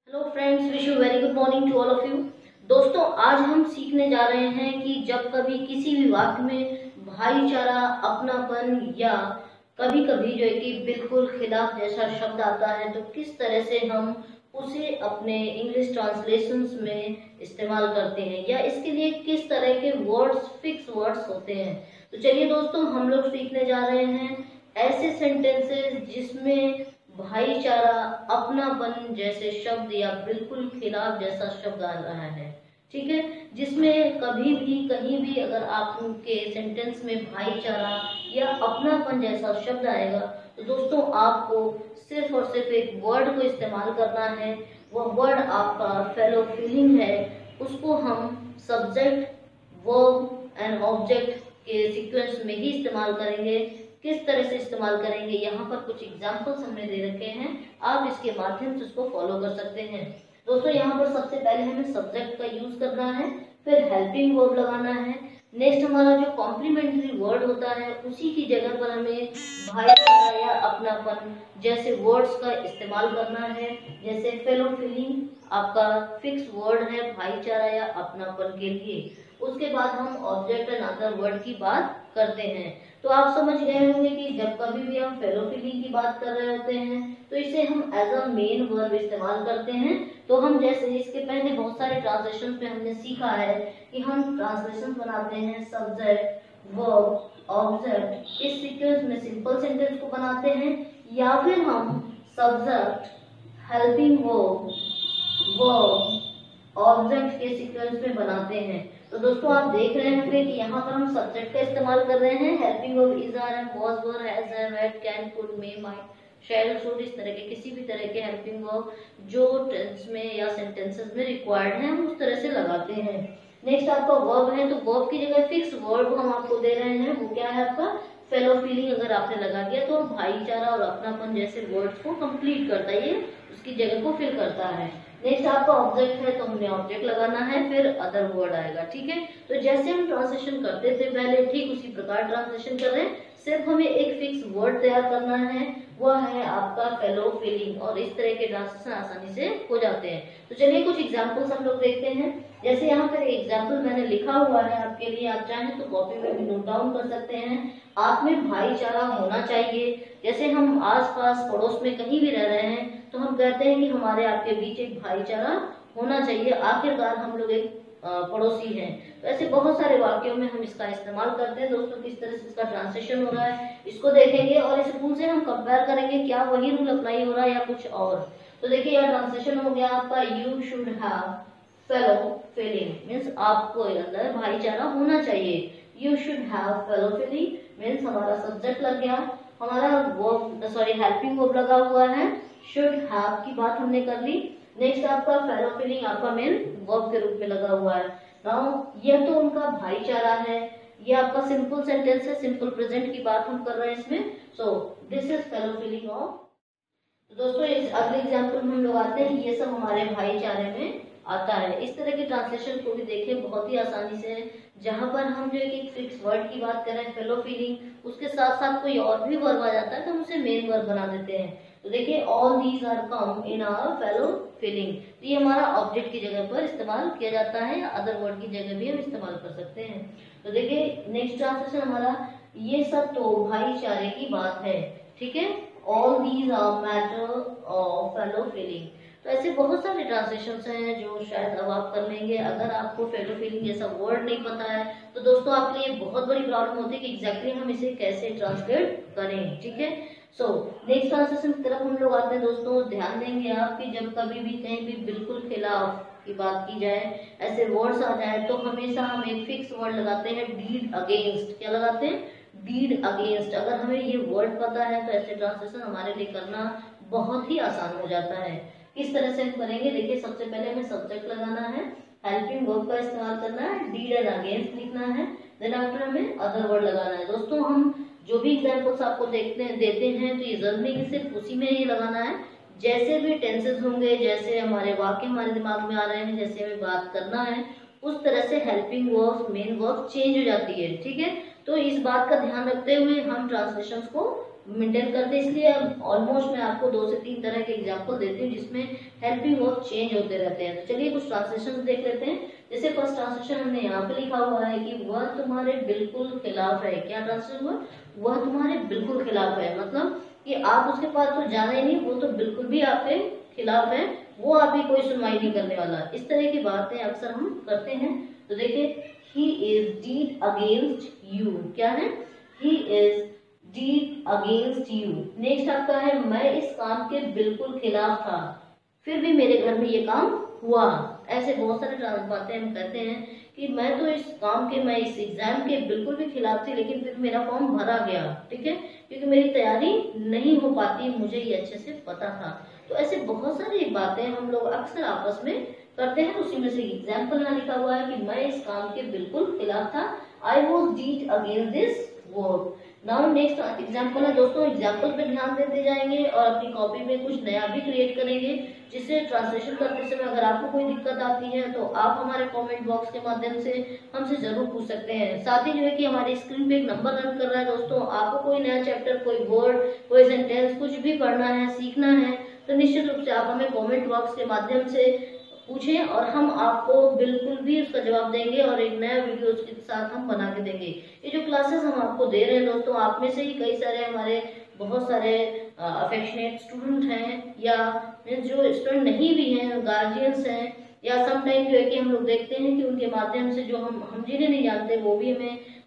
Hello friends, wish you very good morning to all of you. दोस्तों, आज हम सीखने जा रहे हैं कि जब कभी किसी भी वाक्य में भाईचारा, अपनापन या कभी कभी जो है कि बिल्कुल खिलाफ जैसा शब्द आता है तो किस तरह से हम उसे अपने इंग्लिश ट्रांसलेशंस में इस्तेमाल करते हैं या इसके लिए किस तरह के वर्ड्स, फिक्स वर्ड्स होते हैं। तो चलिए दोस्तों, हम लोग सीखने जा रहे हैं ऐसे सेंटेंसेस जिसमें भाईचारा, अपनापन जैसे शब्द या बिल्कुल खिलाफ जैसा शब्द आ रहा है। ठीक है, जिसमें कभी भी कहीं भी अगर आपके सेंटेंस में भाईचारा या अपनापन जैसा शब्द आएगा तो दोस्तों आपको सिर्फ और सिर्फ एक वर्ड को इस्तेमाल करना है। वह वर्ड आपका फेलो फीलिंग है। उसको हम सब्जेक्ट, वर्ब एंड ऑब्जेक्ट के सीक्वेंस में ही इस्तेमाल करेंगे। किस तरह से इस्तेमाल करेंगे, यहाँ पर कुछ एग्जाम्पल्स हमने दे रखे हैं, आप इसके माध्यम से उसको फॉलो कर सकते हैं। दोस्तों, यहाँ पर सबसे पहले हमें सब्जेक्ट का यूज करना है, फिर हेल्पिंग वर्ब लगाना है। नेक्स्ट हमारा जो कॉम्प्लीमेंट्री वर्ड होता है उसी की जगह पर हमें भाईचारा या अपनापन जैसे वर्ड्स का इस्तेमाल करना है। जैसे फेलो फीलिंग आपका फिक्स वर्ड है भाईचारा या अपनापन के लिए। उसके बाद हम ऑब्जेक्ट एंड अदर वर्ड की बात करते हैं। तो आप समझ गए होंगे कि जब कभी भी हम फेलो फीलिंग की बात कर रहे होते हैं तो इसे हम एज अ मेन वर्ब इस्तेमाल करते हैं। तो हम जैसे इसके पहले बहुत सारे ट्रांसलेशन पे हमने सीखा है कि हम ट्रांसलेशन बनाते हैं सब्जेक्ट, वर्ब, ऑब्जेक्ट, इस सीक्वेंस में सिंपल सेंटेंस को बनाते हैं, या फिर हम सब्जेक्ट, हेल्पिंग वर्ब, ऑब्जेक्ट के सीक्वेंस में बनाते हैं। तो दोस्तों, आप देख रहे होंगे कि यहाँ पर हम सब्जेक्ट का इस्तेमाल कर रहे हैं। Helping verb is, are, am, was, were, has, have, had, can, could, may, might, shall, should, इस तरह के किसी भी तरह के हेल्पिंग वर्ब जो टेंस में या सेंटेंसेस में रिक्वायर्ड है हम उस तरह से लगाते हैं। नेक्स्ट आपका वर्ब है, तो वर्ब की जगह फिक्स वर्ब हम आपको दे रहे हैं। वो क्या है आपका फेलो फीलिंग। अगर आपने लगा दिया तो भाईचारा और अपनापन जैसे वर्ड्स को कंप्लीट करता है, ये उसकी जगह को फिल करता है। नेक्स्ट आपका ऑब्जेक्ट है तो हमने ऑब्जेक्ट लगाना है, फिर अदर वर्ड आएगा। ठीक है, तो जैसे हम ट्रांसलेशन करते थे पहले ठीक उसी प्रकार ट्रांसलेशन कर रहे हैं। सिर्फ हमें एक फिक्स वर्ड तैयार करना है, वह है आपका फेलो फीलिंग, और इस तरह के ट्रांसलेशन आसानी से हो जाते हैं। तो चलिए कुछ एग्जांपल्स हम लोग देखते हैं। जैसे यहाँ पर एग्जाम्पल मैंने लिखा हुआ है आपके लिए, आप चाहें तो कॉपी में भी नोट डाउन कर सकते हैं। आप में भाईचारा होना चाहिए। जैसे हम आसपास पड़ोस में कहीं भी रह रहे हैं तो हम कहते हैं कि हमारे आपके बीच एक भाईचारा होना चाहिए, आखिरकार हम लोग एक पड़ोसी हैं। तो ऐसे बहुत सारे वाक्यों में हम इसका इस्तेमाल करते हैं। दोस्तों, किस तरह से इसका ट्रांसलेशन हो रहा है इसको देखेंगे और इस रूल से हम कंपेयर करेंगे क्या वही रूल अप्लाई हो रहा है या कुछ और। तो देखिए, यह ट्रांसलेशन हो गया आपका, you should have fellow feeling means आपको अंदर भाईचारा होना चाहिए। You should have fellow feeling means हमारा सब्जेक्ट लग गया, हमारा वर्ब सॉरी हेल्पिंग वर्ब लगा हुआ है, शुड हैव की बात हमने कर ली। नेक्स्ट आपका फेलो फीलिंग आपका मेन वर्ब के रूप में लगा हुआ है। नाउ यह तो उनका भाईचारा है, ये आपका सिंपल सेंटेंस है, सिंपल प्रेजेंट की बात हम कर रहे हैं इसमें। So this is fellow feeling of. तो दोस्तों, इस अगले एग्जाम्पल में हम लोग आते हैं, ये सब हमारे भाईचारे में आता है। इस तरह के ट्रांसलेशन को भी देखें बहुत ही आसानी से, जहां पर हम जो एक फिक्स वर्ड की बात कर रहे हैं फेलो फीलिंग, उसके साथ साथ कोई और भी वर्ब आ जाता है तो हम उसे मेन वर्ब बना देते हैं। तो देखिए, all these are come in our fellow feeling, तो ये हमारा ऑब्जेक्ट की जगह पर इस्तेमाल किया जाता है, या अदर वर्ड की जगह भी हम इस्तेमाल कर सकते हैं। तो देखिए नेक्स्ट ट्रांसलेशन हमारा, ये सब तो भाईचारे की बात है। ठीक है, all these are matter of fellow feeling. तो ऐसे बहुत सारे ट्रांसलेशंस हैं जो शायद अब आप कर लेंगे। अगर आपको फेलो फीलिंग जैसा वर्ड नहीं पता है तो दोस्तों आपके लिए बहुत बड़ी प्रॉब्लम होती है कि एग्जैक्टली हम इसे कैसे ट्रांसलेट करें। ठीक है, सो नेक्स्ट ट्रांसलेशन की तरफ हम लोग आते हैं। दोस्तों, ध्यान देंगे आप कि जब कभी भी कहीं भी बिल्कुल खिलाफ की बात की जाए, ऐसे वर्ड्स आ जाए, तो हमेशा हम एक फिक्स वर्ड लगाते हैं, डीड अगेंस्ट। क्या लगाते हैं? Dead against. अगर हमें ये वर्ड पता है तो ऐसे ट्रांसलेशन हमारे लिए करना बहुत ही आसान हो जाता है। किस तरह से हम करेंगे, देखिए सबसे पहले हमें सब्जेक्ट लगाना है, हेल्पिंग वर्ब का इस्तेमाल करना है, डीड एंड अगेंस्ट लिखना है, देन आफ्टर हमें अदर वर्ड लगाना है। दोस्तों, हम जो भी एग्जांपल्स आपको देते हैं तो ये जरूरी नहीं कि सिर्फ उसी में ये लगाना है। जैसे भी टेंसेस होंगे, जैसे हमारे वाक्य हमारे दिमाग में आ रहे हैं, जैसे हमें बात करना है, उस तरह से helping verb, main verb change हो जाती है। ठीक है, तो इस बात का ध्यान रखते हुए हम ट्रांसलेशंस को मेंटेन करते हैं। इसलिए ऑलमोस्ट मैं आपको 2 से 3 तरह के एग्जांपल देती हूँ जिसमें हेल्पिंग वर्ब चेंज होते रहते हैं। तो चलिए कुछ ट्रांसलेशन देख लेते हैं। जैसे फर्स्ट ट्रांसलेशन हमने यहाँ पे लिखा हुआ है कि वह तुम्हारे बिल्कुल खिलाफ है। क्या ट्रांसलेशन हुआ? वह तुम्हारे बिल्कुल खिलाफ है, मतलब कि आप उसके पास तो जाना ही नहीं, वो तो बिल्कुल भी आपके खिलाफ है, वो आपकी कोई सुनवाई नहीं करने वाला। इस तरह की बातें अक्सर हम करते हैं। तो देखिए, he is dead against you। क्या है? he is dead against you। Next आपका है, मैं इस काम के बिल्कुल खिलाफ था, फिर भी मेरे घर में ये काम हुआ। ऐसे बहुत सारे बातें हम कहते हैं कि मैं तो इस काम के, मैं इस एग्जाम के बिल्कुल भी खिलाफ थी, लेकिन फिर मेरा फॉर्म भरा गया, ठीक है, क्योंकि मेरी तैयारी नहीं हो पाती, मुझे ये अच्छे से पता था। तो ऐसे बहुत सारी बातें हम लोग अक्सर आपस में करते हैं। उसी में से एग्जाम्पल यहाँ लिखा हुआ है कि मैं इस काम के बिल्कुल खिलाफ था, I was dead against this work. Now next example है दोस्तों, एग्जाम्पल पे ध्यान देते जाएंगे और अपनी कॉपी में कुछ नया भी क्रिएट करेंगे, जिससे ट्रांसलेशन करते समय अगर आपको कोई दिक्कत आती है तो आप हमारे कमेंट बॉक्स के माध्यम से हमसे जरूर पूछ सकते हैं। साथ ही जो है कि हमारी स्क्रीन पे एक नंबर रन कर रहा है दोस्तों, आपको कोई नया चैप्टर, कोई वर्ड, कोई सेंटेंस कुछ भी पढ़ना है, सीखना है, तो निश्चित रूप से आप हमें कमेंट बॉक्स के माध्यम से पूछें और हम आपको बिल्कुल भी उसका जवाब देंगे और एक नया वीडियो उसके साथ हम बना के देंगे। ये जो क्लासेस हम आपको दे रहे हैं दोस्तों, आप में से ही कई सारे हमारे बहुत सारे अफेक्शनेट स्टूडेंट हैं, या जो स्टूडेंट नहीं भी हैं, गार्जियंस हैं, या समटाइम जो है कि हम लोग देखते हैं कि उनके माध्यम से जो हम जिन्हें नहीं जानते वो भी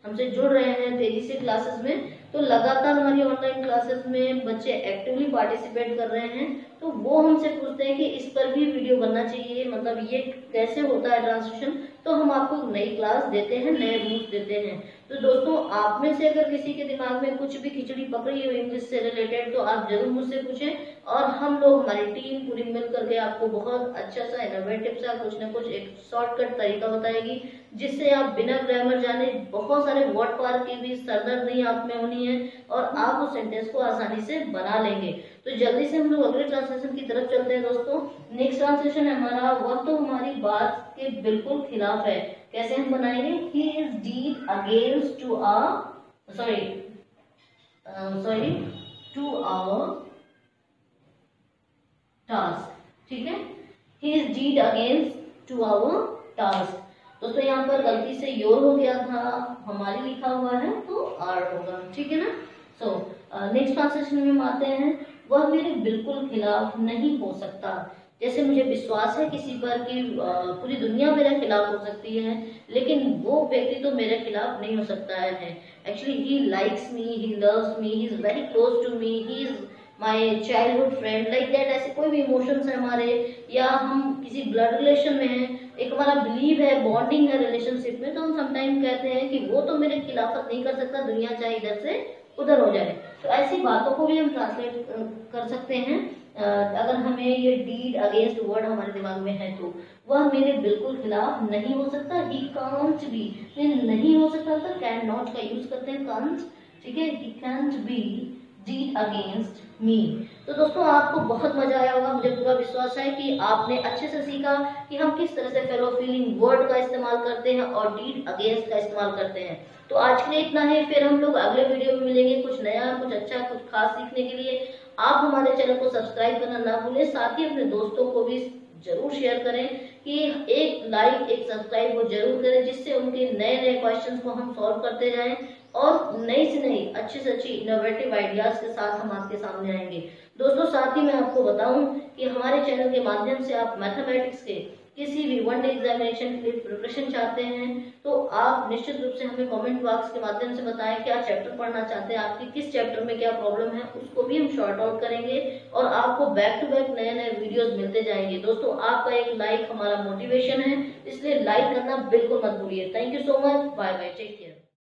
हमसे जुड़ रहे हैं तेजी से क्लासेस में। तो लगातार हमारी ऑनलाइन क्लासेस में बच्चे एक्टिवली पार्टिसिपेट कर रहे हैं, तो वो हमसे पूछते हैं कि इस पर भी वीडियो बनना चाहिए, मतलब ये कैसे होता है ट्रांसलेशन। तो हम आपको नई क्लास देते हैं, नए रूल्स देते हैं। तो दोस्तों, आप में से अगर किसी के दिमाग में कुछ भी खिचड़ी पकड़ी हुई इंग्लिश से रिलेटेड, तो आप जरूर मुझसे पूछें और हम लोग, हमारी टीम पूरी मिल करके आपको बहुत अच्छा सा इनोवेटिव सा कुछ ना कुछ एक शॉर्टकट तरीका बताएगी, जिससे आप बिना ग्रामर जाने बहुत सारे वर्ड पार की भी सरदर्दी आप में होनी है और आप उस सेंटेंस को आसानी से बना लेंगे। तो जल्दी से हम लोग अगले ट्रांसलेशन की तरफ चलते हैं दोस्तों। नेक्स्ट ट्रांसलेशन है हमारा, वह तो हमारी बात के बिल्कुल खिलाफ है। कैसे हम बनाएंगे? he is dead against to our task। ठीक है, he is dead against to our task। दोस्तों यहाँ पर गलती से योर हो गया था, हमारी लिखा हुआ है तो आर होगा, ठीक है ना। सो नेक्स्ट ट्रांसलेशन में हम आते हैं, वह मेरे बिल्कुल खिलाफ नहीं हो सकता। जैसे मुझे विश्वास है किसी पर कि पूरी दुनिया मेरे खिलाफ हो सकती है, लेकिन वो व्यक्ति तो मेरे खिलाफ नहीं हो सकता है। Actually he likes me, he loves me, he is very close to me, he is my childhood friend, like that. ऐसे कोई भी इमोशंस है हमारे, या हम किसी ब्लड रिलेशन में हैं, एक हमारा बिलीव है, बॉन्डिंग है रिलेशनशिप में, तो हम समटाइम कहते हैं कि वो तो मेरे खिलाफत नहीं कर सकता, दुनिया चाहे इधर से उधर हो जाए। तो ऐसी बातों को भी हम ट्रांसलेट कर सकते हैं। अगर हमें ये डीड अगेंस्ट वर्ड हमारे दिमाग में है तो वह मेरे बिल्कुल खिलाफ नहीं हो सकता। ही कांट बी, नहीं हो सकता तो कैन नॉट का यूज करते हैं, कांट, ठीक है। He can't be dead against me. तो दोस्तों, आपको बहुत मजा आया होगा, मुझे पूरा विश्वास है कि आपने अच्छे से सीखा कि हम किस तरह से फेलो फीलिंग वर्ड का इस्तेमाल करते हैं और डीड अगेंस्ट का इस्तेमाल करते हैं। तो आज के लिए इतना है, फिर हम लोग अगले वीडियो में मिलेंगे कुछ नया, कुछ अच्छा, कुछ खास सीखने के लिए। आप हमारे चैनल को सब्सक्राइब करना ना भूलें, साथ ही अपने दोस्तों को भी जरूर शेयर करें कि एक लाइक, एक सब्सक्राइब वो जरूर करें, जिससे उनके नए नए क्वेश्चंस को हम सॉल्व करते जाएं और नई से नई, अच्छी से अच्छी इनोवेटिव आइडियाज के साथ हम आपके सामने आएंगे। दोस्तों, साथ ही मैं आपको बताऊं कि हमारे चैनल के माध्यम से आप मैथमेटिक्स के किसी भी वन डे एग्जामिनेशन के लिए प्रिपरेशन चाहते हैं तो आप निश्चित रूप से हमें कमेंट बॉक्स के माध्यम से बताएं क्या चैप्टर पढ़ना चाहते हैं, आपके किस चैप्टर में क्या प्रॉब्लम है, उसको भी हम शॉर्ट आउट करेंगे और आपको बैक टू बैक नए नए वीडियोस मिलते जाएंगे। दोस्तों, आपका एक लाइक हमारा मोटिवेशन है, इसलिए लाइक करना बिल्कुल मत भूलिए। Thank you so much, bye bye, take care.